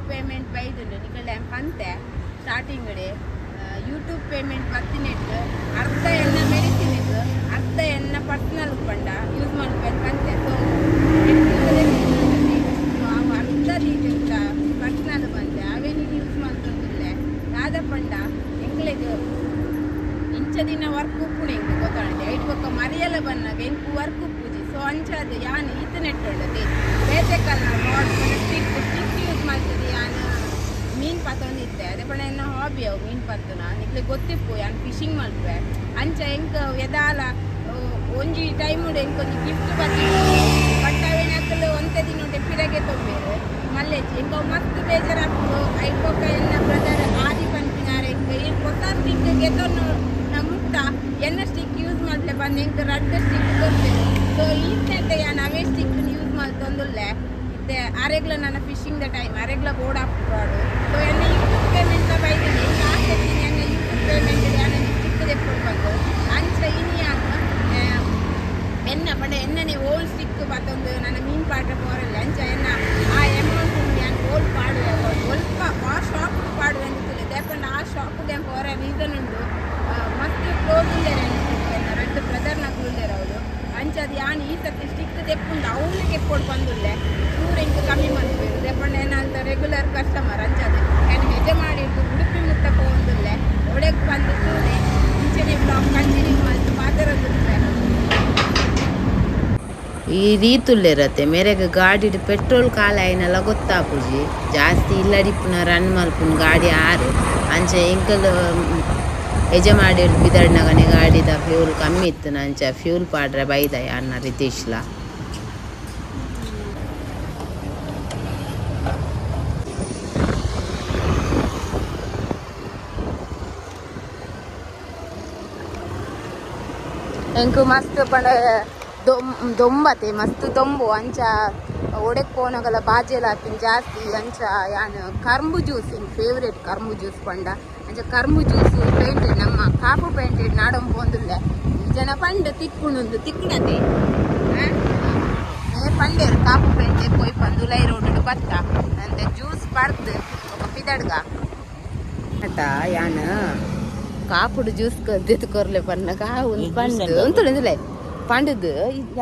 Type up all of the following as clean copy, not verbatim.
Payment ಬೈದುಂಡು ನಿಕಲ್ಡೆ ಪಂತೆ starting YouTube payment ಬರ್ತಿನೆಟ್ಟು ಅರ್ಧ ಎನ್ನ medicine ಅರ್ಧ ಎನ್ನ ಪರ್ಸನಲ್ ಪಂಡ ಯೂಸ್ ಮಾಡ್ಬೇಕು ಪಂತೆ ಸೊ ಅವು ಅರ್ಧ ದೀಟ ಪರ್ಸನಲ್ ಬಂದೆ ಅವೇ ನೀನು ಯೂಸ್ ಮಾಡ್ಕೊಂಡಿಲ್ಲ ಯಾವ್ದ ಪಂಡ ಎಂಕ್ಲೆಗ್ ಇಂಚ ದಿನ ವರ್ಕ್ ಉಪ್ಪುಣ ಹೆಂಗೆ ಗೊತ್ತಾಣದೆ ಐದು ಪಕ್ಕ ಮರಿಯಲ್ಲ ಬನ್ನಾಗ ಎಂಕು ವರ್ಕ್ ಉಪ್ಪುಜಿ ಸೊ ಅಂಚದು ಯಾನು ಈತ ನೆಟ್ಟೊಳ್ಳದೆ ಬೇತೆ ಕಾಲ ಮಾಡ್ಕೊಂಡು ಸ್ಟಿಕ್ ಯೂಸ್ ಮಾಡ್ತದೆ ಯಾನು ಮೀನು ಪತ್ತೊಂದಿತ್ತೆ ಅದೇ ಪಣ ಎನ್ನ ಹಾಬಿ ಅವು ಮೀನು ಪತ್ತನ ನಿಕ್ಲೆ ಗೊತ್ತಿಪ್ಪು ಯಾನು ಫಿಶಿಂಗ್ ಮಾಡ್ಬೆ ಅಂಚ ಎಂಕ ಎದಾಲ ಒಂಜಿ ಟೈಮ್ ಎಂಕೊಂಜಿ ಗಿಫ್ಟ್ ಬರ್ತಿತ್ತು ಬಟ್ ಅವೇನಕ್ಕಲು ಒಂದೇ ದಿನ ಪಿರಗೆ ತೊಂಬೇರು ಮಲ್ಲೆಜಿ ಎಂಕ ಮಸ್ತ್ ಬೇಜಾರಾಗ್ತು ಐಪೊಕ್ಕ ಎನ್ನ ಬ್ರದರ್ ಆದಿ ಪಂಪಿನಾರ ಎಂಕ ಏನು ಹೊಸ ಸ್ಟಿಕ್ ಗೆತ್ತೊನ್ನು ಮುಟ್ಟ ಎನ್ನ ಸ್ಟಿಕ್ ಯೂಸ್ ಮಾಡ್ಲೆ ಬಂದು ಎಂಕ ರಡ್ಡ ಸ್ಟಿಕ್ ಕೊಡ್ತೇನೆ ಸೊ ಈತ ಯಾನು ಅವೇ ಸ್ಟಿಕ್ ಯೂಸ್ ಮಾಡ್ತೊಂದುಲ್ಲೆ ಇತ್ತೆ ಅರೆಗ್ಲ ನನ್ನ ಫಿಶಿಂಗ್ ದ ಟೈಮ್ ಅರೆಗ್ಲ ಬೋರ್ಡ್ ಹಾಕ್ಬಾರ್ದು ಸೊ ಎನ್ನ ಯೂಟ್ಯೂಬ್ ಪೇಮೆಂಟ್ ಬೈದಿನಿ ಎಂಕ ಆಗ್ತೀನಿ ಎನ್ನ ಯೂಟ್ಯೂಬ್ ಪೇಮೆಂಟ್ ಯಾನು ಸ್ಟಿಕ್ ತೆಕ್ಕೊಳ್ಬೇಕು ಅಂಚ ಇನಿಯಾಗ ಎನ್ನ ಪಂಡ ಎನ್ನನೆ ಓಲ್ ಸ್ಟಿಕ್ ಬತ್ತೊಂದು ನನ್ನ ಮೀನು ಪಾಠ ಪೋರಲ್ಲ ಅಂಚ ಎನ್ನ ಆ ಅಮೌಂಟ್ ಯಾನು ಓಲ್ ಪಾಡುವೆ ಸ್ವಲ್ಪ ಆ ಶಾಪ್ ಪಾಡುವೆ ಅಂತಿಲ್ಲ ದೇಪಂಡ ಆ ಶಾಪ್ಗೆ ಪೋರ ರೀಸನ್ ಉಂಟು ಮಸ್ತ್ ಕ್ಲೋಸ್ ಉಳ್ಳೇರ ಎನ್ನ ರೆಡ್ ಬ್ರದರ್ನ ಉಳ್ಳೇರ ಅವರು ಅಂಚ ಅದು ಯಾನು ಈ ಸರ್ತಿ ಸ್ಟಿಕ್ ತೆಕ್ಕೊಂಡು ಅವನಿಗೆ ಎಕ್ಕೊಂಡು ಬಂದುಲ್ಲೆ ಚೂರು ಎಂಟು ಕಮ್ಮಿ ಮಾಡ್ಬೇಕು ದೇಪಂಡ ಏನಂತ ರೆಗ್ಯುಲರ್ ಕಸ್ಟಮರ್ ಅಂಚದೆ ನಾನು ಹೆಜೆ ಮಾಡಿಟ್ಟು ಉಡುಪಿ ಮುಟ್ಟಕ್ಕೆ ಹೋಗುದಿಲ್ಲ ಒಳಗೆ ಬಂದು ಚೂರೆ ಮುಂಚೆನೆ ಬ್ಲಾಗ್ ಕಂಟಿನ್ಯೂ ಮಾಡಿ ಪಾತ್ರದಿರ್ತಾರೆ ಈ ರೀತುಲ್ಲಿರತ್ತೆ ಮೇರೆಗೆ ಗಾಡಿ ಪೆಟ್ರೋಲ್ ಕಾಲ ಏನಲ್ಲ ಗೊತ್ತಾಪುಜಿ ಜಾಸ್ತಿ ಇಲ್ಲಡಿಪ್ಪುನ ರನ್ ಮಲ್ಪುನ ಗಾಡಿ ಆರು ಅಂಚ ಎಂಕಲ್ ಯಜಮಾಡಿ ಬಿದಡ್ನಗನೆ ಗಾಡಿದ ಫ್ಯೂಲ್ ಕಮ್ಮಿ ಇತ್ತು ಅಂಚ ಫ್ಯೂಲ್ ಪಾಡ್ರೆ ಬೈದ ಅನ್ನ ರಿತೀಶ್ಲ ಎಂಕು ಮಸ್ತ್ ಪಂಡ ದೊಂಬತೆ ಮಸ್ತ್ ದೊಂಬು ಅಂಚ ಒಡೆಕ್ ಪೋನಗಲ ಬಾಜೆಲ ಹಾಕಿನ ಜಾಸ್ತಿ ಅಂಚ ಯಾನು ಕರ್ಮು ಜ್ಯೂಸ್ ಫೇವ್ರೇಟ್ ಕರ್ಮು ಜ್ಯೂಸ್ ಪಂಡ ಅಂಚ ಕರ್ಮು ಜ್ಯೂಸ್ ಪೇಂಟೆಡ್ ನಮ್ಮ ಕಾಪು ಪೇಂಟೆಡ್ ನಾಡಂ ಪೋಂದುಲ್ಲೆ ಈ ಜನ ಪಂಡ ತಿಕ್ಕುಣುಂದು ತಿಕ್ಕಣತೆ ಪಂಡೇರು ಕಾಪು ಪೇಂಟೆ ಪೋಯ್ ಪಂದು ಲೈ ರೋಡ್ ಬತ್ತ ಅಂತ ಜ್ಯೂಸ್ ಪರ್ದು ಪಿದಡ್ಗ ಅಟ ಯಾನು ಕಾಪುಡು ಜ್ಯೂಸ್ ಕರ್ದಿತ್ತು ಕೊರ್ಲೆ ಪನ್ನಗ ಒಂದು ಪಂಡು ಅಂತುಳಿದಿಲ್ಲ ಪಂಡದು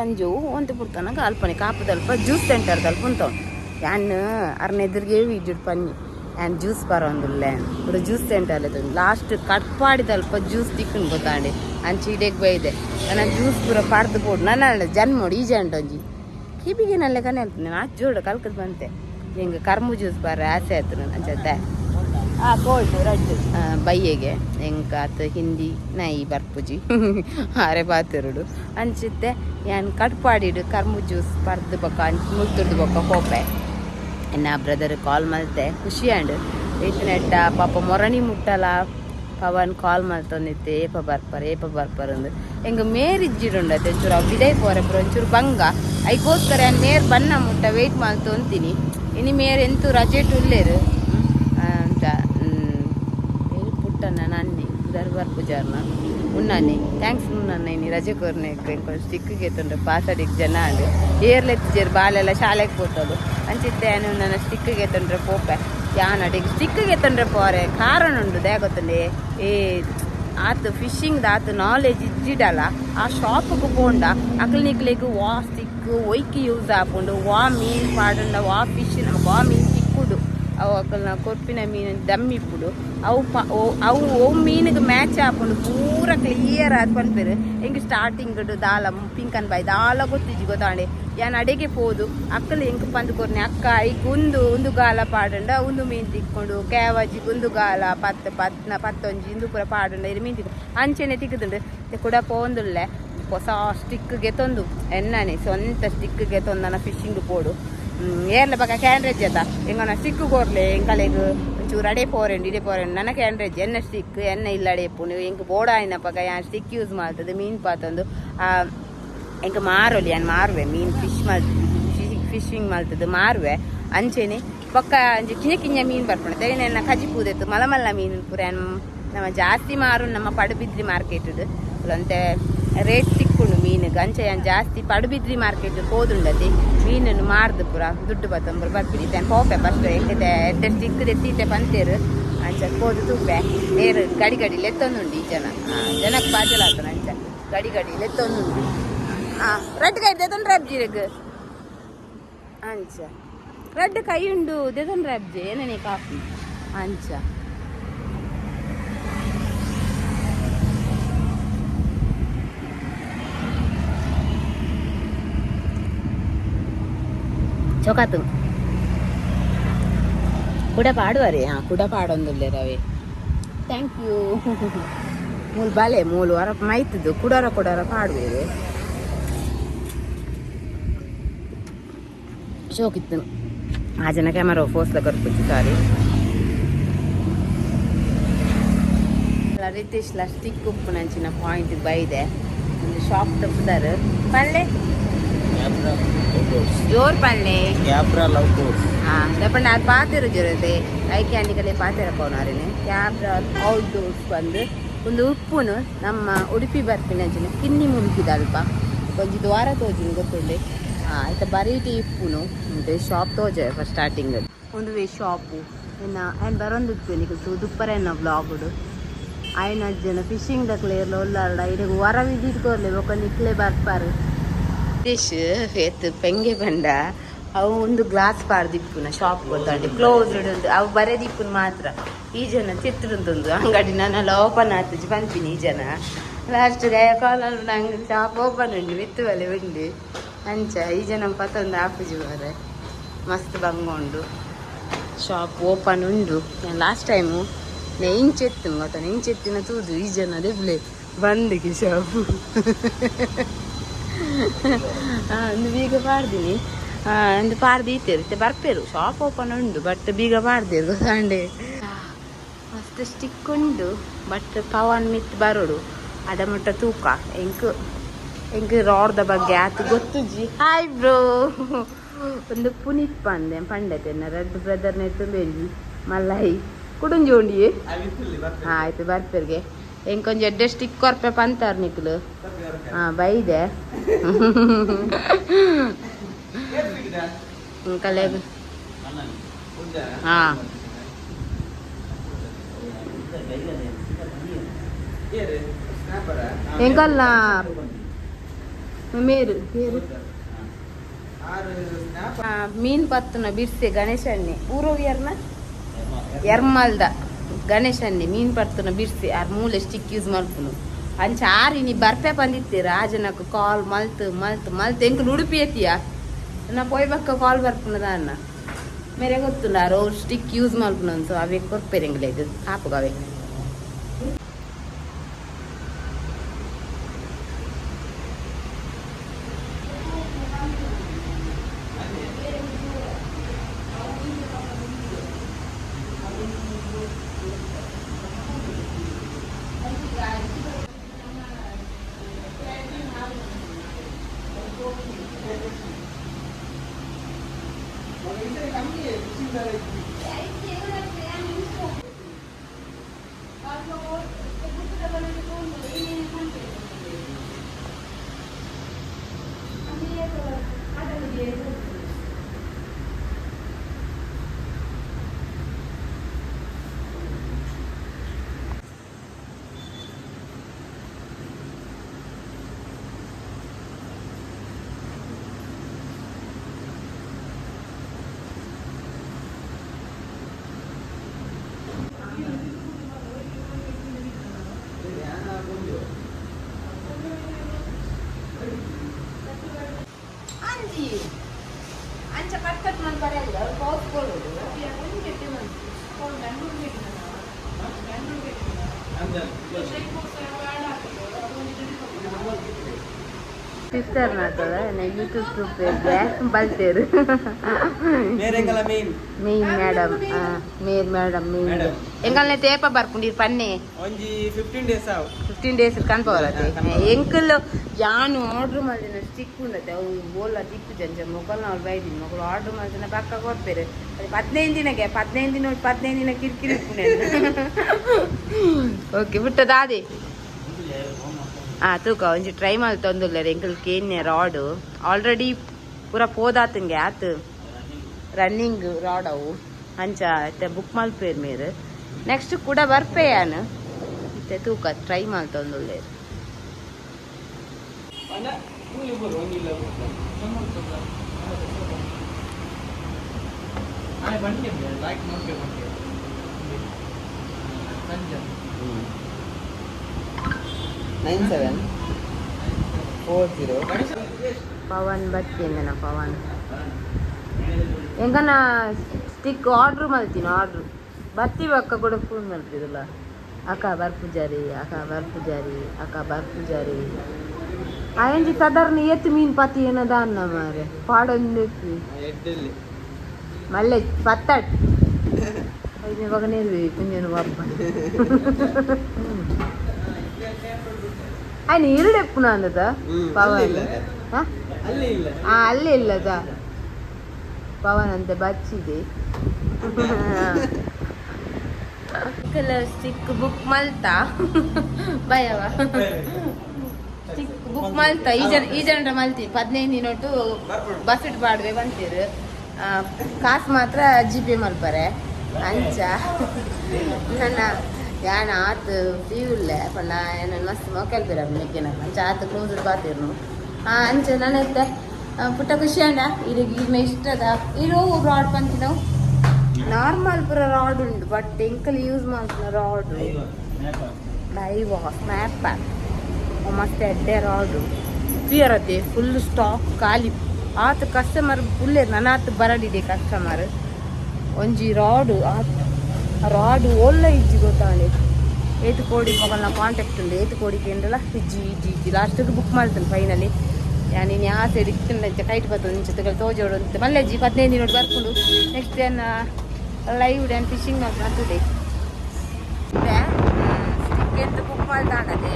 ಅಂಜು ಒಂತ ಪುಡ್ತಾನ ಅಲ್ಪನೆ ಕಾಪದಲ್ಪ ಜ್ಯೂಸ್ ಸೆಂಟರ್ ತಲ್ಪ ಉಂಟವನು ಯಾನು ಅರ್ನೆದ್ರಿಗೆ ಇಜ್ಜಿಡ್ ಪನ್ನಿ ಯಾನ್ ಜ್ಯೂಸ್ ಬರೋಂದಿಲ್ಲ ఇప్పుడు ಜ್ಯೂಸ್ ಸೆಂಟರ್ ಲಾಸ್ಟ್ ಕಟ್ಪಾಡಿದಲ್ಪ ಜ್ಯೂಸ್ ತಿಕ್ಕನ್ ಗೊತ್ತಾಂಡಿ ಅಂಚಿ ಇಡೆಗ್ ಬೈದೆ ನಾನು ಜ್ಯೂಸ್ ಪೂರ ಪಾಡ್ದು ಕೊಡು ನನ್ನ ಜನ್ಮೋಡು ಈಜೆ ಅಂಟೊಂಜಿ ಕಿಬಿಗೆ ನಲ್ಲೆ ಕನೆ ಅಲ್ಪನೆ ನಾ ಜೋಡು ಕಲ್ಕದ್ ಬಂತೆ ಹಿಂಗೆ ಕರ್ಮು ಜ್ಯೂಸ್ ಬಾರ ಆಸೆ ಆಯ್ತು ಅಂಚತ್ತೆ ಕೋಲ್ಡ್ ರಡ್ ಬಯ್ಯಗೆ ಎಂಕಾತ್ ಹಿಂದಿ ನೈ ಬರ್ಪುಜಿ ಆರೆ ಬಾತಿರುಡು ಅಂಚಿತ್ತೆ ಯಾನ್ ಕಟ್ಪಾಡಿಡು ಕರ್ಮು ಜ್ಯೂಸ್ ಪರ್ದು ಬೊಕ್ಕ ಮುಳ್ತುರ್ದು ಬೊಕ್ಕ ಹೋಪೆ ಎನ್ನ ಬ್ರದರ್ ಕಾಲ್ ಮಲ್ತೆ ಖುಷಿ ಅಂಡ್ ನೆಟ್ಟ ಪಾಪ ಮೊರಣಿ ಮುಟ್ಟಲ ಪವನ್ ಕಾಲ್ ಮಲ್ತೊಂದಿತ್ತೆ ಏಪ ಬರ್ಪರಂದು ಎಂಗ ಮೇರ್ ಇಜ್ಜಿಡುಂಡತ್ತೆ ಒಂಚೂರು ಅವು ಬಿಡೈ ಪೋರೆ ಪುರ ಒಂಚೂರು ಬಂಗ ಐಗೋಸ್ಕರ ಯಾನ್ ಮೇರ್ ಬನ್ನ ಮುಟ್ಟ ವೆಯ್ಟ್ ಮಾಡ್ತೊಂತೀನಿ ಇನಿ ಮೇರ್ ಎಂತೂ ರಜೆ ಟುಲ್ಲೇರು ಅಂತ ಪುಟ್ಟನ್ನ ನನ್ನಿ ದರ್ಬಾರ್ ಪೂಜಾರ್ನ ಉನ್ನಾನೆ ಥ್ಯಾಂಕ್ಸ್ ಉನ್ನ ಇನಿ ರಜೆ ಕೊರ್ನೆ ಸ್ಟಿಕ್ಗೆ ತೊಂದ್ರೆ ಪಾಸಡಿಗೆ ಜನ ಅಂಡು ಏರ್ಲೆತ್ತಿಜೇರು ಬಾಲೆಲ್ಲ ಶಾಲೆಗೆ ಹೋಗ್ತದು ಅಂಚಿತ್ತೆ ನನ್ನ ಸ್ಟಿಕ್ಗೆ ತೊಂದ್ರೆ ಪೋಪೆ ಯಾನ್ ಅಡಿಗೆ ಸ್ಟಿಕ್ಗೆ ತೊಂದ್ರೆ ಪೋರೆ ಕಾರಣ ಉಂಡು ದೇ ಗೊತ್ತಂಡೆ ಏ ಆತು ಫಿಶಿಂಗ್ದು ಆತು ನಾಲೆಜ್ ಇಜ್ಜಿಡಲ್ಲ ಆ ಶಾಪ್ಗೆ ಪೋಂಡ ಅಕ್ಲಿನಿಕ್ಲಿಗೆ ವಾ ಸ್ಟಿಕ್ ಒಯ್ಕಿ ಯೂಸ್ ಆಪುಂಡು ವಾ ಮೀನು ಪಾಡುಂಡ ವಾ ಫಿಶ್ ವಾ ಮೀನು ತಿಕ್ಕುಡು ಅವು ಅಕ್ಕಲ್ನ ಕೊರ್ಪಿನ ಮೀನು ದಮ್ಮಿಪ್ಪುಡು ಅವು ಮೀನಿಗೆ ಮ್ಯಾಚ್ ಹಾಕೊಂಡು ಪೂರ ಕ್ಲಿಯರ್ ಆದ್ ಪನ್ಪೇರು ಹೆಂಗೆ ಸ್ಟಾರ್ಟಿಂಗ್ ದಾಲ ಪಿಂಕನ್ ಬಾಯ್ ದಾಲ ಗೊತ್ತಿಜ್ಜಿ ಗೊತ್ತಾಂಡೆ ಯಾನ್ ಅಡೆಗೆ ಪೋದು ಅಕ್ಕಲು ಹೆಂಗೆ ಪಂದು ಕೊರ್ನೆ ಅಕ್ಕ ಈಗ ಒಂದು ಗಾಲ ಪಾಡುಂಡ ಒಂದು ಮೀನು ತಿಕ್ಕೊಂಡು ಕ್ಯಾವಜಿ ಒಂದು ಗಾಲ ಪತ್ತೊಂಜಿ ಇಂದು ಪೂರ ಪಾಡುಂಡ ಇದು ಮೀನು ತಿಕ್ಕು ಅಂಚೆನೆ ತಿಕ್ಕದುಂಡು ಕೂಡ ಪೋಂದುಲ್ಲೆ ಹೊಸ ಸ್ಟಿಕ್ಗೆ ತೊಂದು ಎಣ್ಣನೆ ಸ್ವಂತ ಸ್ಟಿಕ್ಗೆ ತೊಂದನ ಫಿಶಿಂಗ್ ಪೋಡು ಏರ್ಲ ಬಕ್ಕ ಕ್ಯಾನ್ರೇಜ್ ಅದ ಹೆಂಗನ ಸ್ಟಿಕ್ಕು ಕೊರ್ಲೆ ಎಂಕಲೆಗು ಒಂಚೂರು ಅಡೆ ಪೋರೆಂಡು ಇಡೆ ಪೋರೆಂಡು ನನ್ನ ಕ್ಯಾನ್ರೇಜ್ ಎಣ್ಣೆ ಸ್ಟಿಕ್ ಎಣ್ಣೆ ಇಲ್ಲ ಅಡೆಪು ನೀವು ಹೆಂಗೆ ಬೋಡ ಆಯ್ನ ಪಕ್ಕ ಯಾನ್ ಸ್ಟಿಕ್ ಯೂಸ್ ಮಾಡ್ತದೆ ಮೀನು ಪಾತಂದು ಹೆಂಗೆ ಮಾರೋಲಿ ಯಾನ್ ಮಾರುವೆ ಮೀನು ಫಿಶಿಂಗ್ ಮಾಡ್ತದೆ ಮಾರುವೆ ಅಂಚೆನೆ ಪಕ್ಕ ಅಂಚೆ ಕಿಂಜ ಮೀನು ಬರ್ಪಣೆ ತೆಗೆನ ಕಜಿ ಪೂದೆತ್ತು ಮಲಮಲ್ಲ ಮೀನು ಪೂರ ನಮ್ಮ ಜಾಸ್ತಿ ಮಾರು ನಮ್ಮ ಪಡುಬಿದ್ರಿ ಮಾರ್ಕೆಟ್ ಅಂತೆ ರೇಟ್ ತಿಕ್ಕೊಂಡು ಮೀನಿಗೆ ಅಂಚೆ ಜಾಸ್ತಿ ಪಡುಬಿದ್ರಿ ಮಾರ್ಕೆಟ್ ಹೋದುಂಡತಿ ಮೀನನ್ನು ಮಾರ್ದು ಪುರ ದುಡ್ಡು ಬತ್ತಂಬರು ಬರ್ಬಿಡಿ ತನ್ನ ಪೋಪೆ ಫಸ್ಟ್ ಎಂಕತೆ ಎಡ್ಡೆ ಸಿಕ್ಕದೆ ತೀಟೆ ಪಂತೇರು ಅಂಚ ಹೋದು ತುಪ್ಪೆ ನೇರು ಗಡಿ ಗಡಿ ಲೆತ್ತೊಂದುಂಡು ಈ ಜನಕ್ಕೆ ಬಾಜಲಾತನ ಅಂಚ ಗಡಿ ಗಡಿ ಲೆತ್ತೊಂದುಂಡು ರೆಡ್ ಕೈ ದೆತೊಂದು ರೆಬ್ಜಿರಗ್ ಅಂಚ ರೆಡ್ ಕೈ ಉಂಡು ದೆತೊಂದು ರೆಬ್ಜಿ ಏನೇ ಕಾಫಿ ಅಂಚ ಚೊಕಾತು ಕೂಡ ಪಾಡುವರೆ ಕೂಡ ಪಾಡೊಂದುಲ್ಲೆ ರವೆ ಥ್ಯಾಂಕ್ ಯು ಮೂಲು ಬಾಲೆ ಮೂಲು ಹೊರ ಮೈತದ್ದು ಕುಡರ ಪಾಡುವೇರೆ ಶೋಕಿತ್ತು ಆ ಜನ ಕ್ಯಾಮರಾ ಫೋಸ್ಲ ಕರ್ಪಿತ್ತು ಸಾರಿ ರಿತೀಶ್ಲ ಸ್ಟಿಕ್ ಉಪ್ಪು ನಂಚಿನ ಪಾಯಿಂಟ್ ಬೈದೆ ಒಂದು ಶಾಪ್ ತಪ್ಪದಾರು ಪಲ್ಲೆ ಜೋರ್ ಪಲ್ಲೆ చెప్పండి అది పాతేరు జరుగుతుంది ఐకి అన్నికలే పాతేರ పోನಾರೇನೆ ಕ್ಯಾಬ್ರ ಔಟ್ಡೋರ್ಸ್ ಬಂದು ಒಂದು ಉಪ್ಪುನು ನಮ್ಮ ಉಡುಪಿ ಬರ್ಪಿನಂಚಿನ ಕಿನ್ನಿ ಮುಂಕಿದ ಅಲ್ಪ ಕೊಂಚ ದ್ವಾರ ತೋಜಿನ ಗೊತ್ತುಂಡೆ ಆಯ್ತಾ ಬರೀಟಿ ಉಪ್ಪುನು ಉಂಟು ಶಾಪ್ ತೋಜೆ ಫಸ್ಟ್ ಸ್ಟಾರ್ಟಿಂಗ್ ಒಂದು ವೇ ಶಾಪು ಇನ್ನು ఆయన ಬರೊಂದಿತ್ತು నీకు ದುಪ್ಪರೆನ್ನ ಬ್ಲಾಗುಡು ఆయన ಜನ ಫಿಶಿಂಗ್ ದಕ್ಲೇರ್ಲ ಒಲ್ಲಾರ್ಡ ಇದಕ್ಕೆ ವರ ವಿದಿಟ್ಕೋರ್ಲೆ ఒక ನಿಕ್ಲೆ ಬರ್ಪಾರು ಫಿಶ್ ಎತ್ತು ಪೆಂಗೆ ಬಂಡ ಅವು ಒಂದು ಗ್ಲಾಸ್ ಪಾರ್ದಿಪ್ಪುನ ಶಾಪ್ ಗೊತ್ತಾಂಡಿ ಕ್ಲೋಸ್ಡ್ ಉಂಟು ಅವು ಬರೆದಿಪ್ಪುನ ಮಾತ್ರ ಈ ಜನ ಚಿತ್ರದೊಂದು ಅಂಗಡಿ ನಾನೆಲ್ಲ ಓಪನ್ ಆತಜಿ ಪಂಪಿನಿ ಈ ಜನ ಲಾಸ್ಟ್ ಕಾಲಲ್ಲಿ ನಂಗೆ ಶಾಪ್ ಓಪನ್ ಉಂಡು ವಿತ್ತು ಬಲೆ ಉಂಡು ಅಂಚ ಈ ಜನ ಪತ್ತೊಂದು ಆಪುಜಿ ಬಾರೆ ಮಸ್ತ್ ಬಂಗೊಂಡು ಶಾಪ್ ಓಪನ್ ಉಂಡು ಲಾಸ್ಟ್ ಟೈಮು ಇಂಚೆತ್ತು ಗೊತ್ತಾನೆ ಇಂಚೆತ್ತಿನ ತೂದು ಈ ಜನ ದೇವ್ಲೆ ಬಂದಿಗೆ ಶಾಪು ಒಂದು ಬೀಗ ಪಾಡ್ದೀನಿ ಒಂದು ಪಾರ್ದಿ ಇತ್ತಿರುತ್ತೆ ಬರ್ಪೇರು ಶಾಪ್ ಓಪನ್ ಉಂಡು ಬಟ್ ಬೀಗ ಪಾಡ್ದೇರು ಗೊತ್ತಾಂಡೆ ಮಸ್ತ್ ಸ್ಟಿಕ್ ಉಂಡು ಬಟ್ ಪವನ್ ಮಿತ್ ಬರೋಡು ಅದ ಮಟ್ಟ ತೂಕ ಎಂಕ್ ರಾಡ್ದ ಬಗ್ಗೆ ಆತು ಗೊತ್ತುಜಿ ಹಾಯ್ ಬ್ರೋ ಒಂದು ಪುನೀತ್ ಪಂಡತೆನ್ನ ರೆಡ್ ಬ್ರದರ್ ನೆಟ್ಟು ಬೆಂಜಿ ಮಲ್ಲೈ ಕುಡುಂಜೋಂಡಿಯೇ ಆಯ್ತು ಬರ್ಪೇರ್ಗೆ ಎಂಕೊಂಚ ಎಡ್ಡೆ ಸ್ಟಿಕ್ ಕೊರ್ಪೆ ಪಂತಾರ ನಿಕ್ಲು ಬೈದೆ ಕಲೆ ಎಂಕಲ್ಲ ಮೇರು ಮೀನ್ ಪತ್ತನ ಬಿರ್ಸೆ ಗಣೇಶಣ್ಣೆ ಊರೋವಿಯರ್ನ ಎರ್ಮಲ್ದ ಗಣೇಶನ್ನೇ ಮೀನು ಪರ್ತನ ಬಿಡ್ಸಿ ಆರು ಮೂಲೆ ಸ್ಟಿಕ್ ಯೂಸ್ ಮಾಡ್ಕೊನು ಅಂಚ ಆರಿ ನೀ ಬರ್ಪೆ ಬಂದಿತ್ತೀರ ಆ ಜನಕ್ಕೆ ಕಾಲ್ ಮಲ್ತು ಎಂಕ್ ಉಡುಪಿ ಎತ್ತಿಯ ನಾ ಪೋಯ್ಬಕ್ಕ ಕಾಲ್ ಬರ್ಪುನದ ಅನ್ನ ಮೇರೆ ಗೊತ್ತುಂಡ ಆರು ಸ್ಟಿಕ್ ಯೂಸ್ ಮಾಡ್ಕೊನು ಸೊ ಅವೇ ಕೊರ್ಪೇರೆ ಎಂಗ್ಲ ಇದು ಹಾಪುಗವೆ ಸಿಸ್ಟರ್ ನಾತದ ಯೂಟ್ಯೂಬ್ ಗ್ರೂಪ್ಗೆ ಬಲ್ತೇರು ಮೇನ್ ಮೇಡಮ್ ಮೇಡಮ್ ಎಂಕಲ್ನೆ ತೇಪ ಬರ್ಕೊಂಡಿರ್ ಪನ್ನೆ ಒಂಜಿ 15 ಡೇಸ್ ಕನ್ಪವರತೆ ಎಂಕಲ್ ಯಾನು ಆರ್ಡರ್ ಮಾಡಿನ ಸ್ಟಿಕ್ ಉಂಡತೆ ಅವು ಬೋಲ ದಿಕ್ಕು ಜಂಜ ಮೊಗಲ್ನ ಅವ್ರು ಬೈದಿನಿ ಮೊಗಲು ಆರ್ಡರ್ ಮಾಡಿನ ಪಕ್ಕ ಕೊಡ್ಬೇರೆ 15 ದಿನಕ್ಕೆ 15 ದಿನ ಕಿರಿಕಿರಿ ಓಕೆ ಬಿಟ್ಟದಾದೆ ತೂಕ ಒಂಜಿ ಟ್ರೈ ಮಲ್ತೊಂದುಲ್ಲೆರ್ ಎಂಕಲ್ ಕೇನ್ಯ ರಾಡ್ ಆಲ್ರೆಡಿ ಪೂರ ಪೋದಾತಂಗೆ ಆತ್ ರನ್ನಿಂಗ್ ರಾಡ್ ಅವು ಅಂಚ ಇತ್ತೆ ಬುಕ್ ಮಲ್ಪೇರ್ ಮೇರ್ ನೆಕ್ಸ್ಟ್ ಕೂಡ ಬರ್ಪೇಯಾನ್ ಇತ್ತೆ ತೂಕ ಟ್ರೈ ಮಲ್ತೊಂದುಲ್ಲೆರ್ ಪವನ್ ಬರ್ತೇನೆ ಪವನ್ ಎಂಗನ ಸ್ಟಿಕ್ ಆರ್ಡ್ರ್ ಮಲ್ತೀನಿ ಆರ್ಡ್ರ್ ಬರ್ತೀವಿ ಅಕ್ಕ ಕೂಡ ಫೋನ್ ಮಲ್ತಿರಲ್ಲ ಅಕ್ಕ ಬರ್ಪುಜಾರಿ ಅಕ್ಕ ಬರ್ಪುಜಾರಿ ಅಕ್ಕ ಬರ್ಪುಜಾರಿ ಆಯಂಜಿ ಸಾಧಾರಣ ಎತ್ತು ಮೀನ್ ಪತಿ ಏನದ ಅನ್ನ ಮಾರೆ ಪಾಡೊಂದು ಮಲ್ಲೆ ಪತ್ತಟ್ ಐದನೇ ಮಗನೇ ಕುಂಜನು ಹಬ್ಬ ಆಯ್ನ ಇರುಡೆಪ್ಪುನ ಅಂದದ ಪವನ್ ಅಲ್ಲಿ ಇಲ್ಲದ ಪವನ್ ಅಂತ ಬಚ್ಚಿದೆ stick book Malta ಭಯವ stick book Malta ಈ ಜನ ಮಲ್ತಿ 15 ನೋಟು ಬಸ್ ಇಟ್ಟು ಬಾಡ್ವೆ ಬಂತೀರು ಕಾಸು ಮಾತ್ರ GPay ಮಲ್ಪರೆ ಅಂಚ ನನ್ನ ಯಾನ ಆತು ಫ್ಯೂಲ್ಲೆ ಪಂಡ ನನ್ನ ಮಸ್ತ್ ಮೊಕಲ್ಪಿರ ಮೆಕ್ಕಿನ ಅಂಚ ಆತು ಕ್ಲೋಸ್ ಬಾತಿರ್ನು ಅಂಚ ನನತ್ತೆ ಪುಟ್ಟ ಖುಷಿ ಅಂಡ ಈಗ ಇಷ್ಟದ ಇರೋ ರಾಡ್ ಪಂತಿ ನಾವು ನಾರ್ಮಲ್ ಪೂರ ರಾಡ್ ಉಂಟು ಬಟ್ ಎಂಕಲ್ ಯೂಸ್ ಮಾಡ್ತಿನ ರಾಡ್ ಡೈವಾ ಸ್ನ್ಯಾಪ್ ಮಸ್ತ್ ಎಡ್ಡೆ ರಾಡು ಇರತ್ತೆ ಫುಲ್ ಸ್ಟಾಕ್ ಖಾಲಿ ಆತ ಕಸ್ಟಮರ್ ಫುಲ್ಲೇ ನನಾತ್ ಬರಡಿದೆ ಕಸ್ಟಮರ್ ಒಂಜಿ ರಾಡು ರಾಡು ಒಳ್ಳೆ ಇಜ್ಜಿ ಗೊತ್ತಾಂಡೆ ಏತು ಕೋಡಿ ಮೊಬೈಲ್ನ ಕಾಂಟ್ಯಾಕ್ಟ್ ಉಂಡು ಏತು ಕೋಡಿಗೆ ಉಂಡಲ್ಲ ಇಜ್ಜಿ ಲಾಸ್ಟಿಗೆ ಬುಕ್ ಮಾಡ್ತೇನೆ ಫೈನಲಿ ನೀನು ಯಾವ ಸೈಡ್ ಇಕ್ತಿಂದ ಕೈಟ್ ಬರ್ತದೆ ನಿಂಚೆ ತೋಜೋಡು ಅಂತ ಮಲ್ಲೆಜ್ಜಿ 15 ನೋಡಿ ಬರ್ಕೊಂಡು ನೆಕ್ಸ್ಟ್ ಏನ್ ಲೈವ್ ಡ್ಯಾನ್ ಫಿಶಿಂಗ್ ಮಾಡ್ತದೆ ಸ್ಟಿಕ್ ಬುಕ್ ಮಾಡ್ತಾಂಡದೆ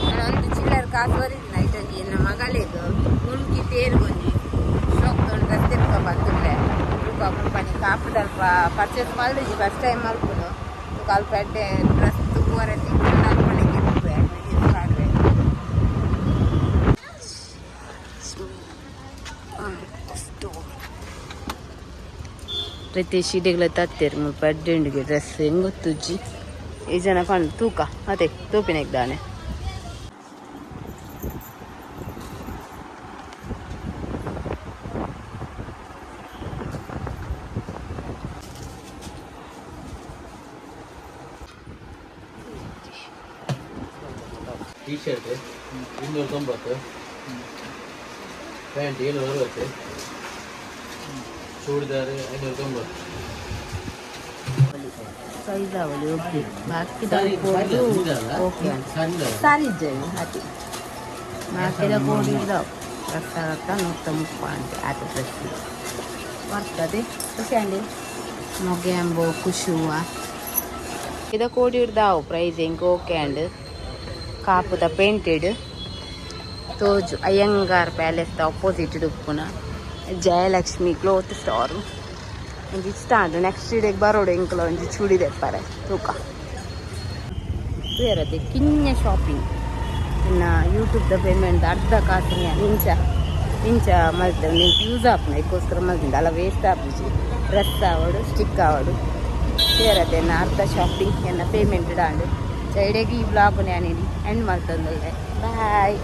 ನಾನು ಒಂದು ಚಿಲ್ಲರ್ ಕಾಸು ಬರೀತೀನಿ ನೈಟೊಂಜಿ ನನ್ನ ಮಗಳಿಗೆ ಮುಲ್ಕಿ ತೇರ್ಗೊಂಜಿ ಶೋಕ್ ತೊಗೊಂಡು ಡ್ರೆಸ್ ತಿರ್ಕೊ ಬಂದಿಲ್ಲ ಕಂಪನಿ ಕಾಪುದಲ್ಪ ಪರ್ಚೇಸ್ ಮಾಡಿದ್ವಿ ಫಸ್ಟ್ ಟೈಮ್ ಮಲ್ಕೊಂಡು ಸ್ವಲ್ಪ ಎಡ್ಡೆ ಡ್ರೆಸ್ ತೂವರೆ ತಿಂಗಳು ಅಲ್ಪಣಿಗೆ ಮಾಡಿದೆ ಪ್ರತಿ ಶೀಡೆಗಳ ತತ್ತೇರು ಮುಲ್ಪ ಅಡ್ಡೆಂಡಿಗೆ ಡ್ರೆಸ್ ಹೆಂಗೊತ್ತುಜ್ಜಿ ಈ ಜನ ಕಂಡು ತೂಕ ಅದೇ ತೂಪಿನಾಗ್ದಾನೆ T shirt 290 pant 760 churidar 590 size ಅವಳಿ ಓಕೆ ಬಾಕಿದ ಓಕೆ ಸಾರಿ ಇದ್ದೇವೆ ಹಾಕಿ ಬಾಕಿದ ಕೋಡಿ ಇದಾವೆ ರಕ್ತ 130 ಅಂತೆ ಆತ ಡ್ರೆಸ್ ಬರ್ತದೆ ಖುಷಿ ಅಂಡಿ ಮೊಗೆ ಅಂಬೋ ಖುಷುವ ಇದ ಕೋಡಿ ಇಡ್ದಾವು ಪ್ರೈಸ್ ಹೆಂಗೆ ಓಕೆ ಅಂಡ್ ಕಾಪುದ ಪೇಂಟೆಡ್ ತೋಜು ಅಯ್ಯಂಗಾರ್ ಪ್ಯಾಲೇಸ್ ಆಪೋಸಿಟ್ ಉಪ್ಪುನ ಜಯಲಕ್ಷ್ಮಿ ಕ್ಲೋತ್ ಸ್ಟೋರು ಒಂಜಿ ಇಷ್ಟ ಅಂಡು ನೆಕ್ಸ್ಟ್ ಡೇಗೆ ಬರೋಡು ಎಂಕಲ ಒಂಜಿ ಚೂಡಿ ತೆಪ್ಪರೆ ತೂಕ ಬೇರದೆ ಕಿನ್ನೆ ಶಾಪಿಂಗ್ ಇನ್ನು ಯೂಟ್ಯೂಬ್ದ ಪೇಮೆಂಟ್ ಅರ್ಧ ಕಾಸಿನ ಇಂಚ ಮಲ್ತೇವೆ ನಿಂಗೆ ಯೂಸ್ ಆಪ್ನ ಇದಕ್ಕೋಸ್ಕರ ಮಲ್ತಿಂದ ಅಲ್ಲ ವೇಸ್ಟ್ ಆಪುಜಿ ಡ್ರೆಸ್ ಆವಡು ಸ್ಟಿಕ್ ಆವಡು ಬೇರದೆ ಅರ್ಧ ಶಾಪಿಂಗ್ ಎನ್ನ ಪೇಮೆಂಟ್ ಡಾಂಡು ಸೈಡೆಗೆ ಈ ಬ್ಲಾಗ್ ನಾನು ಎಂಡ್ ಮಾಡ್ತಂದಲ್ಲೆ ಬಾಯ್.